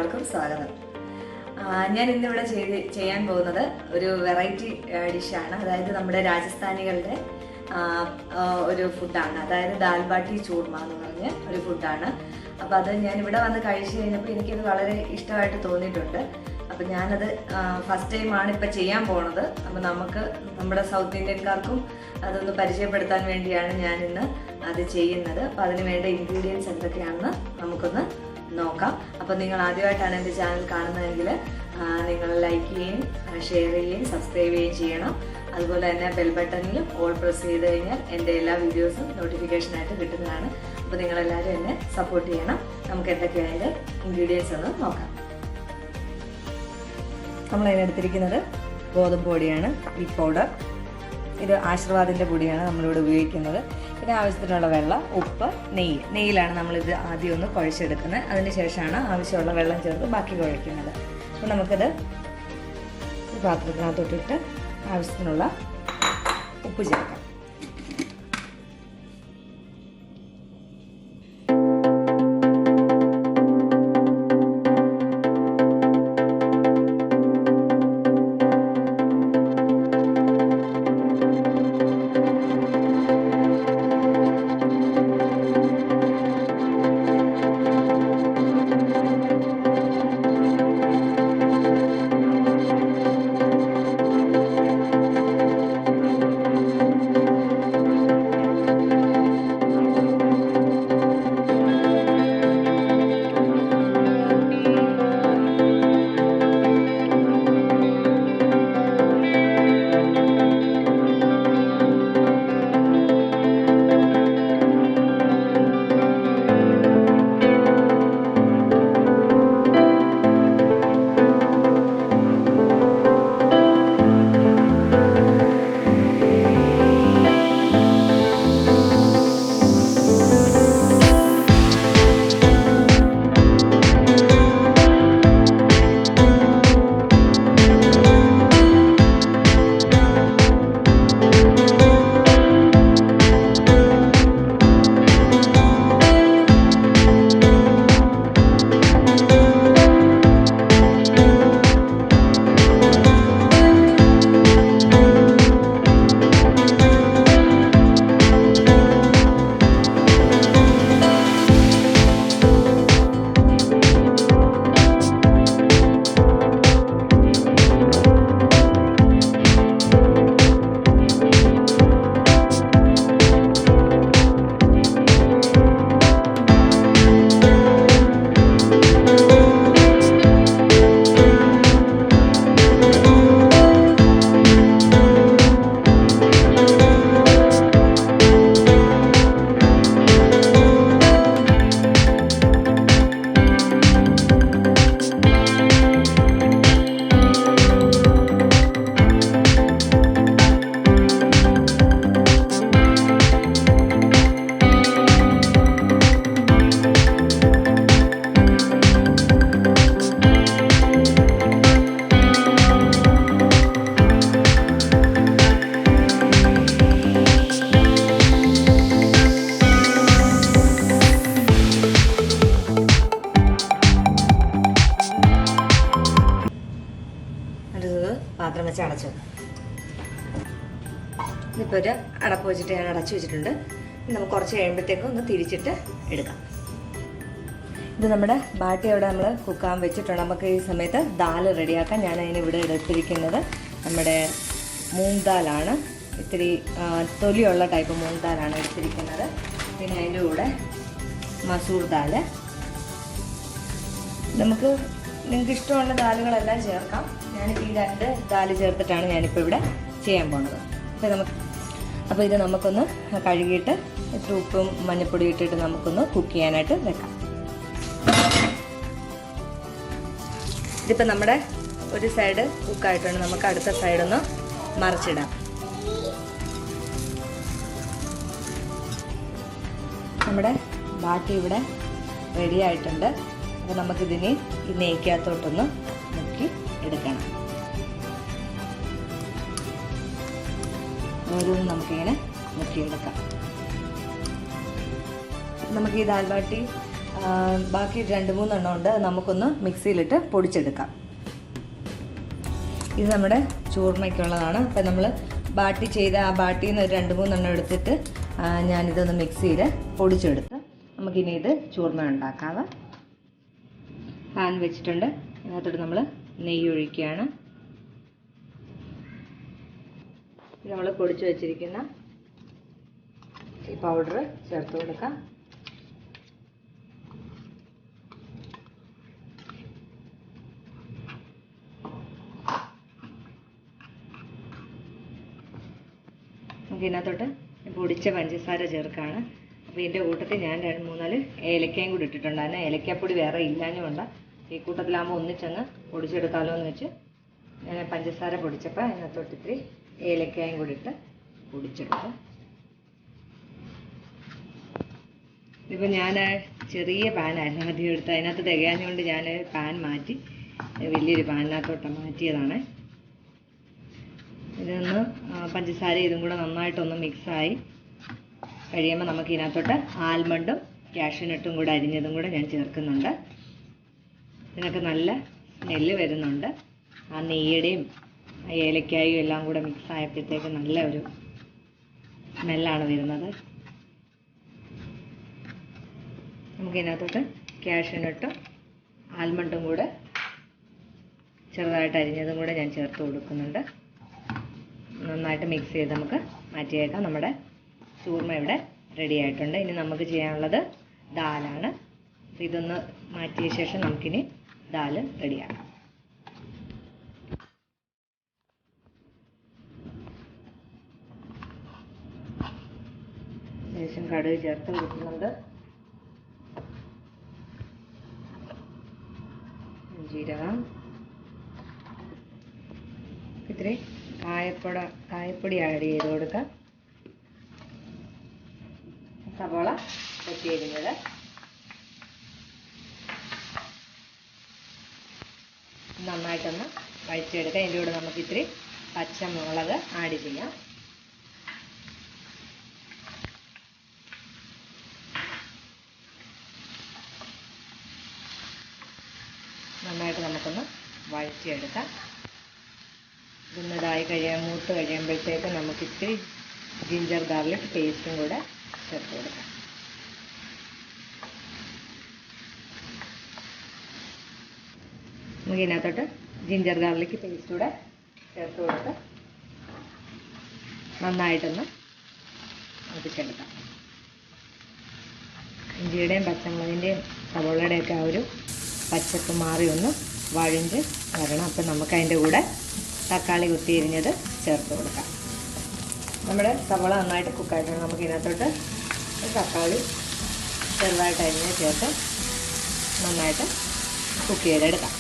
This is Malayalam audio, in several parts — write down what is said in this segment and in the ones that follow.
എല്ലാവർക്കും സ്വാഗതം. ഞാൻ ഇന്നിവിടെ ചെയ്യാൻ പോകുന്നത് ഒരു വെറൈറ്റി ഡിഷാണ്. അതായത് നമ്മുടെ രാജസ്ഥാനികളുടെ ഒരു ഫുഡാണ്. അതായത് ദാൽ ബാട്ടി ചൂർമ എന്ന് പറഞ്ഞ ഒരു ഫുഡാണ്. അപ്പോൾ അത് ഞാൻ ഇവിടെ വന്ന് കഴിച്ചു കഴിഞ്ഞപ്പോൾ എനിക്കത് വളരെ ഇഷ്ടമായിട്ട് തോന്നിയിട്ടുണ്ട്. അപ്പം ഞാനത് ഫസ്റ്റ് ടൈമാണ് ഇപ്പം ചെയ്യാൻ പോണത്. അപ്പം നമുക്ക് നമ്മുടെ സൗത്ത് ഇന്ത്യൻകാർക്കും അതൊന്ന് പരിചയപ്പെടുത്താൻ വേണ്ടിയാണ് ഞാൻ ഇന്ന് അത് ചെയ്യുന്നത്. അപ്പം അതിന് വേണ്ട ഇൻഗ്രീഡിയൻസ് എന്തൊക്കെയാണെന്ന് നമുക്കൊന്ന് നോക്കാം. അപ്പോൾ നിങ്ങൾ ആദ്യമായിട്ടാണ് എൻ്റെ ചാനൽ കാണുന്നതെങ്കിൽ നിങ്ങൾ ലൈക്ക് ചെയ്യുകയും ഷെയർ ചെയ്യുകയും സബ്സ്ക്രൈബ് ചെയ്യുകയും ചെയ്യണം. അതുപോലെ തന്നെ ബെൽ ബട്ടണിൽ ഓൾ പ്രസ് ചെയ്ത് കഴിഞ്ഞാൽ എൻ്റെ എല്ലാ വീഡിയോസും നോട്ടിഫിക്കേഷനായിട്ട് കിട്ടുന്നതാണ്. അപ്പോൾ നിങ്ങളെല്ലാവരും എന്നെ സപ്പോർട്ട് ചെയ്യണം. നമുക്ക് എന്തൊക്കെയാണ് അതിൻ്റെ ഇൻഗ്രീഡിയൻസ് എന്ന് നോക്കാം. നമ്മളതിനെടുത്തിരിക്കുന്നത് ഗോതമ്പ് പൊടിയാണ്, വീറ്റ് പൗഡർ. ഇത് ആശീർവാദിൻ്റെ പൊടിയാണ് നമ്മളിവിടെ ഉപയോഗിക്കുന്നത്. പിന്നെ ആവശ്യത്തിനുള്ള വെള്ളം, ഉപ്പ്, നെയ്യിലാണ് നമ്മളിത് ആദ്യം ഒന്ന് കുഴച്ചെടുക്കുന്നത്. അതിന് ശേഷമാണ് ആവശ്യമുള്ള വെള്ളം ചേർത്ത് ബാക്കി കുഴയ്ക്കുന്നത്. അപ്പോൾ നമുക്കിത് പാത്രത്തിനകത്തോട്ടിട്ട് ആവശ്യത്തിനുള്ള ഉപ്പ് ചേർക്കാം. പാത്രം വെച്ച് അടച്ചു. ഇതിപ്പോൾ ഒരു അടപ്പ് വെച്ചിട്ട് ഞാൻ അടച്ചു വെച്ചിട്ടുണ്ട്. നമുക്ക് കുറച്ച് കഴിയുമ്പോഴത്തേക്കും ഒന്ന് തിരിച്ചിട്ട് എടുക്കാം. ഇത് നമ്മുടെ ബാട്ടി അവിടെ നമ്മൾ കുക്കാൻ വെച്ചിട്ടുണ്ട്. നമുക്ക് ഈ സമയത്ത് ദാല് റെഡിയാക്കാം. ഞാൻ അതിനിവിടെ എടുത്തിരിക്കുന്നത് നമ്മുടെ മൂങ് ദാലാണ്. ഇത്തിരി തൊലിയുള്ള ടൈപ്പ് മൂങ് ദാലാണ് എടുത്തിരിക്കുന്നത്. പിന്നെ അതിൻ്റെ കൂടെ മസൂർ ദാല്. നിങ്ങൾക്ക് ഇഷ്ടമുള്ള ദാലുകളെല്ലാം ചേർക്കാം. ഞാനിപ്പോൾ ഈ 2 ദാല് ചേർത്തിട്ടാണ് ഞാനിപ്പോൾ ഇവിടെ ചെയ്യാൻ പോകുന്നത്. അപ്പോൾ ഇത് നമുക്കൊന്ന് കഴുകിയിട്ട് ഇത്തിരി ഉപ്പും മഞ്ഞൾപ്പൊടി ഇട്ടിട്ട് നമുക്കൊന്ന് കുക്ക് ചെയ്യാനായിട്ട് വെക്കാം. ഇതിപ്പോൾ നമ്മുടെ ഒരു സൈഡ് കുക്കായിട്ടുണ്ട്. നമുക്ക് അടുത്ത സൈഡൊന്ന് മറിച്ചിടാം. നമ്മുടെ ബാട്ടി ഇവിടെ റെഡി ആയിട്ടുണ്ട്. അപ്പോൾ നമുക്കിതിനെ ഈ നെയ്ക്കകത്തോട്ടൊന്ന് മുക്കി എടുക്കണം. ഓരോന്നും നമുക്കിങ്ങനെ മുക്കിയെടുക്കാം. നമുക്ക് ഈ ദാൽ ബാട്ടി ബാക്കി 2-3 എണ്ണം ഉണ്ട്. നമുക്കൊന്ന് മിക്സിയിലിട്ട് പൊടിച്ചെടുക്കാം. ഇത് നമ്മുടെ ചൂർമയ്ക്കുള്ളതാണ്. അപ്പം നമ്മൾ ബാട്ടി ചെയ്ത ആ ബാട്ടിയിൽ നിന്ന് 2-3 എണ്ണം എടുത്തിട്ട് ഞാനിതൊന്ന് മിക്സിയിൽ പൊടിച്ചെടുത്ത് നമുക്കിനി ഇത് ചൂർമ ഉണ്ടാക്കാം. പാൻ വെച്ചിട്ടുണ്ട്. അതിനകത്തോട്ട് നമ്മൾ നെയ്യ് ഒഴിക്കുകയാണ്. നമ്മൾ പൊടിച്ചു വെച്ചിരിക്കുന്ന ഈ പൗഡർ ചേർത്ത് കൊടുക്കാം. നമുക്ക് ഇതിനകത്തോട്ട് പൊടിച്ച പഞ്ചസാര ചേർക്കുകയാണ്. അപ്പോൾ ഇതിൻ്റെ കൂട്ടത്തിൽ ഞാൻ 2-3 ഏലക്കയും കൂടി ഇട്ടിട്ടുണ്ട്. അതിന് ഏലക്കാപ്പൊടി വേറെ ഇല്ലാഞ്ഞുകൊണ്ട് ഈ കൂട്ടത്തിലാകുമ്പോൾ ഒന്നിച്ചങ്ങ് പൊടിച്ചെടുക്കാമല്ലോ എന്ന് വെച്ച് ഞാൻ പഞ്ചസാര പൊടിച്ചപ്പോൾ അതിനകത്തോട്ട് ഇത്തിരി ഏലക്കായും കൂടി ഇട്ട് പൊടിച്ചെടുക്കും. ഇതിപ്പോൾ ഞാൻ ചെറിയ പാനായിരുന്നു ആദ്യം എടുത്ത്. അതിനകത്ത് തികയാഞ്ഞുകൊണ്ട് ഞാൻ പാൻ മാറ്റി വലിയൊരു പാനിനകത്തോട്ട് മാറ്റിയതാണ്. ഇതൊന്ന് പഞ്ചസാര ഇതും കൂടെ നന്നായിട്ടൊന്ന് മിക്സായി കഴിയുമ്പോൾ നമുക്ക് ഇതിനകത്തോട്ട് ആൽമണ്ടും കാഷ്യൂനട്ടും കൂടെ അരിഞ്ഞതും കൂടെ ഞാൻ ചേർക്കുന്നുണ്ട്. ഇതിനൊക്കെ നല്ല സ്മെല്ല് വരുന്നുണ്ട്. ആ നെയ്യുടെയും ഏലക്കായും എല്ലാം കൂടെ മിക്സ് ആയപ്പോഴത്തേക്ക് നല്ല ഒരു സ്മെല്ലാണ് വരുന്നത്. നമുക്കിതിനകത്തോട്ട് കാഷ്യൂനട്ടും ആൽമണ്ടും കൂടെ ചെറുതായിട്ട് അരിഞ്ഞതും കൂടെ ഞാൻ ചേർത്ത് കൊടുക്കുന്നുണ്ട്. നന്നായിട്ട് മിക്സ് ചെയ്ത് നമുക്ക് മാറ്റിയേക്കാം. നമ്മുടെ ചൂർമ ഇവിടെ റെഡി ആയിട്ടുണ്ട്. ഇനി നമുക്ക് ചെയ്യാനുള്ളത് ദാലാണ്. ഇതൊന്ന് മാറ്റിയ ശേഷം നമുക്കിനി ദാല് റെഡിയാക്കാം. ശേഷം കടുക് ചേർത്ത് കൊടുക്കുന്നുണ്ട്. ജീരകം, ഇത്തിരി കായപ്പൊടി ആഡ് ചെയ്ത് കൊടുക്കാം. സവാള കൊത്തിയരിഞ്ഞത്, നന്നായിട്ടൊന്ന് വഴറ്റിയെടുക്കാം. ഇതിൻ്റെ കൂടെ നമുക്ക് ഇത്തിരി പച്ചമുളക് ആഡ് ചെയ്യാം. നന്നായിട്ട് നമുക്കൊന്ന് വഴറ്റിയെടുക്കാം. ഇതൊന്നിതായി മൂത്ത് കഴിയുമ്പോഴത്തേക്ക് നമുക്ക് ഇത്തിരി ജിഞ്ചർ ഗാർലിക് പേസ്റ്റും കൂടെ ചേർത്ത് കൊടുക്കാം. നമുക്ക് ഇതിനകത്തോട്ട് ജിഞ്ചർ ഗാർലിക് പേസ്റ്റ് കൂടെ ചേർത്ത് കൊടുത്ത് നന്നായിട്ടൊന്ന് ഒതുച്ചെടുക്കാം. ഇഞ്ചിയുടെയും പച്ചമുളകിൻ്റെയും സവോളയുടെയൊക്കെ ആ ഒരു പച്ചപ്പ് മാറി ഒന്ന് വഴഞ്ഞ് വരണം. അപ്പം നമുക്ക് അതിൻ്റെ കൂടെ തക്കാളി കുത്തിയരിഞ്ഞത് ചേർത്ത് കൊടുക്കാം. നമ്മുടെ സവോള നന്നായിട്ട് കുക്കായിട്ടുണ്ട്. നമുക്ക് ഇതിനകത്തോട്ട് തക്കാളി ചെറുതായിട്ട് അരിഞ്ഞ് ചേർത്ത് നന്നായിട്ട് കുക്ക് ചെയ്തെടുക്കാം.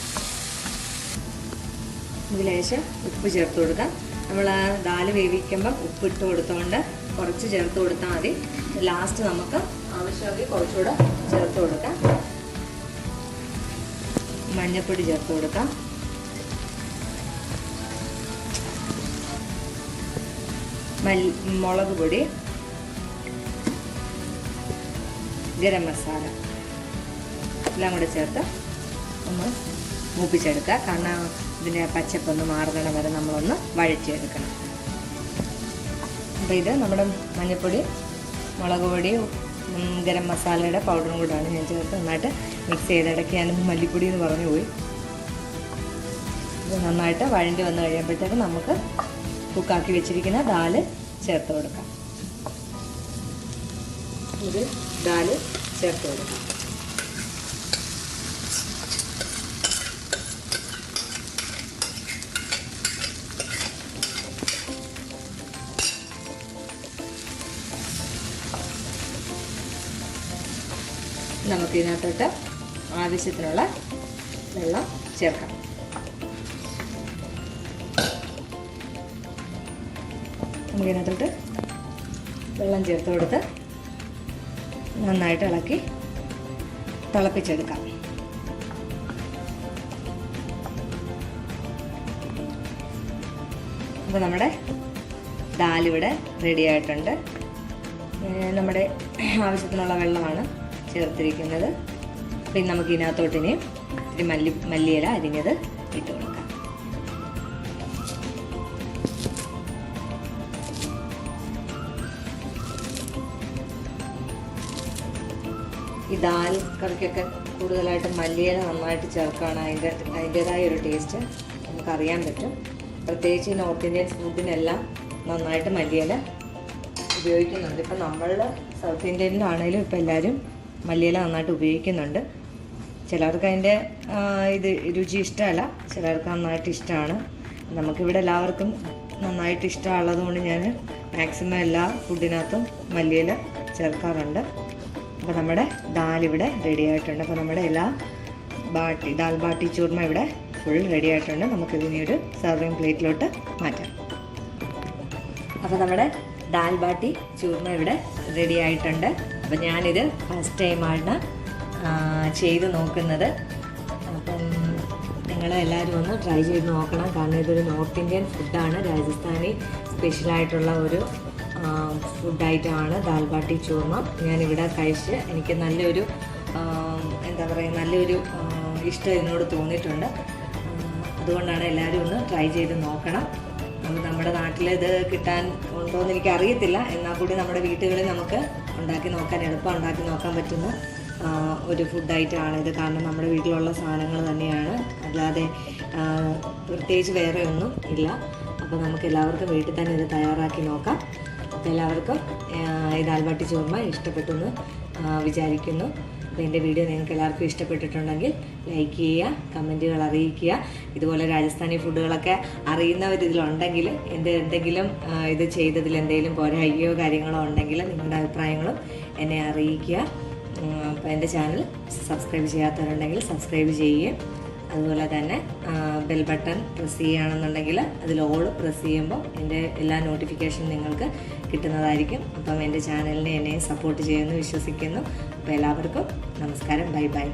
ഇതിലേശം ഉപ്പ് ചേർത്ത് കൊടുക്കാം. നമ്മൾ ആ ദാല് വേവിക്കുമ്പം ഉപ്പ് ഇട്ട് കൊടുത്തുകൊണ്ട് കുറച്ച് ചേർത്ത് കൊടുത്താൽ മതി. ലാസ്റ്റ് നമുക്ക് ആവശ്യമെങ്കിൽ കുറച്ചുകൂടെ ചേർത്ത് കൊടുക്കാം. മഞ്ഞൾപ്പൊടി ചേർത്ത് കൊടുക്കാം. മുളക് പൊടി, ഗരം മസാല എല്ലാം കൂടെ ചേർത്ത് ഒന്ന് മൂപ്പിച്ചെടുക്കുക. കാരണം ഇതിൻ്റെ പച്ചപ്പൊന്ന് മാറുന്ന വരെ നമ്മളൊന്ന് വഴറ്റിയെടുക്കണം. അപ്പോൾ ഇത് നമ്മുടെ മഞ്ഞൾപ്പൊടി, മുളക് പൊടി, ഗരം മസാലയുടെ പൗഡറും കൂടെയാണ് ഞാൻ ചേർത്ത് നന്നായിട്ട് മിക്സ് ചെയ്ത്. ഇടയ്ക്ക് ഞാനൊന്ന് മല്ലിപ്പൊടി എന്ന് പറഞ്ഞു പോയി. ഇത് നന്നായിട്ട് വഴണ്ടി വന്ന് കഴിയുമ്പോഴത്തേക്ക് നമുക്ക് കുക്കാക്കി വെച്ചിരിക്കുന്ന ദാല് ചേർത്ത് കൊടുക്കാം. ഇത് ദാല് ചേർത്ത് കൊടുക്കാം. നമുക്കിതിനകത്തോട്ട് ആവശ്യത്തിനുള്ള വെള്ളം ചേർക്കാം. നമുക്കിതിനകത്തോട്ട് വെള്ളം ചേർത്ത് കൊടുത്ത് നന്നായിട്ട് ഇളക്കി തിളപ്പിച്ചെടുക്കാം. അപ്പോൾ നമ്മുടെ ദാലിവിടെ റെഡി ആയിട്ടുണ്ട്. നമ്മുടെ ആവശ്യത്തിനുള്ള വെള്ളമാണ് ചേർത്തിരിക്കുന്നത്. പിന്നെ നമുക്ക് ഇതിനകത്തോട്ടിന് ഇത്തിരി മല്ലിയില അരിഞ്ഞത് ഇട്ട് കൊടുക്കാം. ഈ ദാൽ കറിക്കൊക്കെ കൂടുതലായിട്ട് മല്ലിയില നന്നായിട്ട് ചേർക്കുകയാണ് അതിൻ്റേതായ ഒരു ടേസ്റ്റ് നമുക്കറിയാൻ പറ്റും. പ്രത്യേകിച്ച് നോർത്ത് ഇന്ത്യൻ ഫുഡിനെല്ലാം നന്നായിട്ട് മല്ലിയില ഉപയോഗിക്കുന്നുണ്ട്. ഇപ്പം നമ്മൾ സൗത്ത് ഇന്ത്യനിലാണേലും ഇപ്പം എല്ലാവരും മല്ലിയില നന്നായിട്ട് ഉപയോഗിക്കുന്നുണ്ട്. ചിലർക്ക് അതിൻ്റെ രുചി ഇഷ്ടമല്ല, ചിലർക്ക് നന്നായിട്ട് ഇഷ്ടമാണ്. നമുക്കിവിടെ എല്ലാവർക്കും നന്നായിട്ട് ഇഷ്ടമുള്ളത് കൊണ്ട് ഞാൻ മാക്സിമം എല്ലാ ഫുഡിനകത്തും മല്ലിയില ചേർക്കാറുണ്ട്. അപ്പോൾ നമ്മുടെ ദാൽ ഇവിടെ റെഡി ആയിട്ടുണ്ട്. അപ്പോൾ നമ്മുടെ എല്ലാ ദാൽ ബാട്ടി ചൂർമ ഇവിടെ ഫുൾ റെഡി ആയിട്ടുണ്ട്. നമുക്കിതിനെ ഒരു സർവിങ് പ്ലേറ്റിലോട്ട് മാറ്റാം. അപ്പോൾ നമ്മുടെ ദാൽ ബാട്ടി ചൂർമ ഇവിടെ റെഡി ആയിട്ടുണ്ട്. അപ്പോൾ ഞാനിത് ഫസ്റ്റ് ടൈമാണ് ചെയ്ത് നോക്കുന്നത്. അപ്പം നിങ്ങളെല്ലാവരും ഒന്ന് ട്രൈ ചെയ്ത് നോക്കണം. കാരണം ഇതൊരു നോർത്ത് ഇന്ത്യൻ ഫുഡാണ്, രാജസ്ഥാനി സ്പെഷ്യലായിട്ടുള്ള ഒരു ഫുഡ് ഐറ്റമാണ് ദാൽ ബാട്ടി ചൂർമ. ഞാനിവിടെ കഴിച്ച് എനിക്ക് നല്ലൊരു നല്ലൊരു ഇഷ്ടം ഇതിനോട് തോന്നിയിട്ടുണ്ട്. അതുകൊണ്ടാണ് എല്ലാവരും ഒന്ന് ട്രൈ ചെയ്ത് നോക്കണം. നമ്മുടെ നാട്ടിൽ ഇത് കിട്ടാൻ ഉണ്ടോയെന്ന് എനിക്കറിയത്തില്ല. എന്നാൽ കൂടി നമ്മുടെ വീട്ടുകളിൽ നമുക്ക് എളുപ്പം ഉണ്ടാക്കി നോക്കാൻ പറ്റുന്ന ഒരു ഫുഡ് ഐറ്റമാണ് ഇത്. കാരണം നമ്മുടെ വീട്ടിലുള്ള സാധനങ്ങൾ തന്നെയാണ്, അല്ലാതെ പ്രത്യേകിച്ച് വേറെ ഒന്നും ഇല്ല. അപ്പോൾ നമുക്ക് എല്ലാവർക്കും വീട്ടിൽ തന്നെ ഇത് തയ്യാറാക്കി നോക്കാം. അപ്പോൾ എല്ലാവർക്കും ഈ ദാൽ ബാട്ടി ചൂർമ ഇഷ്ടപ്പെട്ടു എന്ന് വിചാരിക്കുന്നു. അപ്പോൾ എൻ്റെ വീഡിയോ നിങ്ങൾക്ക് എല്ലാവർക്കും ഇഷ്ടപ്പെട്ടിട്ടുണ്ടെങ്കിൽ ലൈക്ക് ചെയ്യുക, കമൻറ്റുകൾ അറിയിക്കുക. ഇതുപോലെ രാജസ്ഥാനി ഫുഡുകളൊക്കെ അറിയുന്നവരിതിലുണ്ടെങ്കിൽ എന്തെങ്കിലും ഇത് ചെയ്തതിൽ എന്തെങ്കിലും പോരായ്മയോ കാര്യങ്ങളോ ഉണ്ടെങ്കിൽ നിങ്ങളുടെ അഭിപ്രായങ്ങളും എന്നെ അറിയിക്കുക. അപ്പോൾ എൻ്റെ ചാനൽ സബ്സ്ക്രൈബ് ചെയ്യാത്തവരുണ്ടെങ്കിൽ സബ്സ്ക്രൈബ് ചെയ്യുകയും അതുപോലെ തന്നെ ബെൽ ബട്ടൺ പ്രസ് ചെയ്യുകയാണെന്നുണ്ടെങ്കിൽ അതിൽ ഓൾ പ്രസ് ചെയ്യുമ്പോൾ എൻ്റെ എല്ലാ നോട്ടിഫിക്കേഷനും നിങ്ങൾക്ക് കിട്ടുന്നതായിരിക്കും. അപ്പം എൻ്റെ ചാനലിനെ എന്നെ സപ്പോർട്ട് ചെയ്യുമെന്ന് വിശ്വസിക്കുന്നു. അപ്പോൾ എല്ലാവർക്കും നമസ്കാരം. Bye bye.